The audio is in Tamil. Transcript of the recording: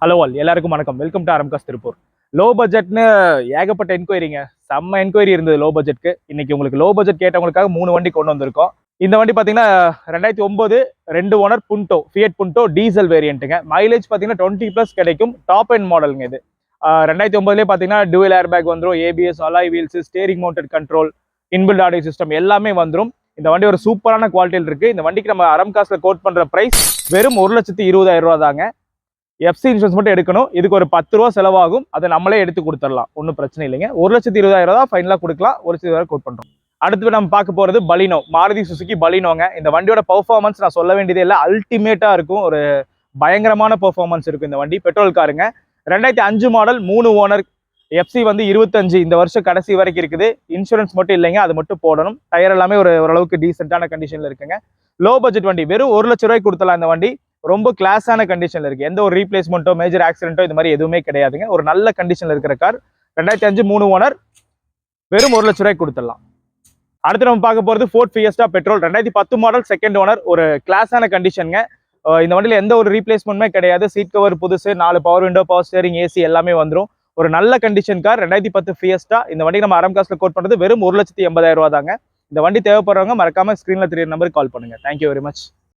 ஹலோ ஆல் எல்லாருக்கும் வணக்கம். Welcome to RM cars Tiruppur. Low பட்ஜெட்னு ஏகப்பட்ட என்கொயரிங்க, செம்ம என்கொயரி இருந்தது லோ பட்ஜெட்க்கு. இன்னைக்கு உங்களுக்கு லோ பட்ஜெட் கேட்டவங்களுக்காக 3 வண்டி கொண்டு வந்திருக்கோம். இந்த வண்டி பார்த்தீங்கன்னா 2009 2 owner Punto, Fiat Punto diesel வேரியண்ட்டுங்க. மைலேஜ் பார்த்தீங்கன்னா 20+ கிடைக்கும். டாப் எண்ட் மாடலுங்க இது. 2009லேயே பார்த்தீங்கன்னா டூவல் ஏர் பேக் வந்துடும், ABS, alloy wheels, steering mounted control, inbuilt audio system எல்லாமே வந்துடும். இந்த வண்டி ஒரு சூப்பரான குவாலிட்டியில் இருக்கு. இந்த வண்டிக்கு நம்ம ஆர்எம் காஸ்ல கோட் பண்ற பிரைஸ் வெறும் 1,20,000 ரூபா தாங்க. எஃப்சி இன்சூரன்ஸ் மட்டும் எடுக்கணும். இதுக்கு ஒரு 10 ரூபா செலவாகும். அதை நம்மளே எடுத்து கொடுத்துடலாம், ஒன்றும் பிரச்சனை இல்லைங்க. 1,20,000 தான் ஃபைனலாக கொடுக்கலாம். 1,20,000 கோட் பண்றோம். அடுத்து நம்ம பார்க்க போறது பலினோ, மாருதி சுசுகி பலினோங்க. இந்த வண்டியோட பெர்ஃபார்மன்ஸ் நான் சொல்ல வேண்டியதே இல்லை, அல்டிமேட்டா இருக்கும். ஒரு பயங்கரமான பெர்ஃபார்மன்ஸ் இருக்கும் இந்த வண்டி. பெட்ரோல் காருங்க. 2005 மாடல், 3 ஓனர், எஃப்சி வந்து 25 இந்த வருஷம் கடைசி வரைக்கும் இருக்குது. இன்சூரன்ஸ் மட்டும் இல்லைங்க, அது மட்டும் போடணும். டயர் எல்லாமே ஓரளவுக்கு டீசென்டான கண்டிஷன்ல இருக்குங்க. லோ பட்ஜெட் வண்டி, வெறும் 1,00,000 கொடுத்தலாம். இந்த வண்டி ரொம்ப கிளாஸான கண்டிஷன்ல இருக்கு. எந்த ஒரு ரீப்ளேஸ்மெண்ட்டோ மேஜர் ஆக்சிடென்ட்டோ இது மாதிரி எதுவுமே கிடையாதுங்க. ஒரு நல்ல கண்டிஷன்ல இருக்கிற கார். 2005 3 ஓனர், வெறும் 1,00,000 கொடுத்துடலாம். அடுத்து நம்ம பார்க்க போறது fort Fiesta petrol, 2010 model, second owner, ஒரு கிளாஸான கண்டிஷனுங்க. இந்த வண்டியில எந்த ஒரு ரீப்ளேஸ்மெண்ட்டுமே கிடையாது. சீட் கவர் புதுசு, 4 power window, power steering, AC எல்லாமே வந்துடும். ஒரு நல்ல கண்டிஷன் கார். 2010 ஃபியஸ்டா. இந்த வண்டி நம்ம ஆர்எம் காஸ்ல கோட் பண்றது வெறும் 1,80,000 ரூபா தாங்க. இந்த வண்டி தேவைப்படுறவங்க மறக்காம ஸ்கிரீன்ல தெரியுற நம்பருக்கு கால் பண்ணுங்க. Thank you very much.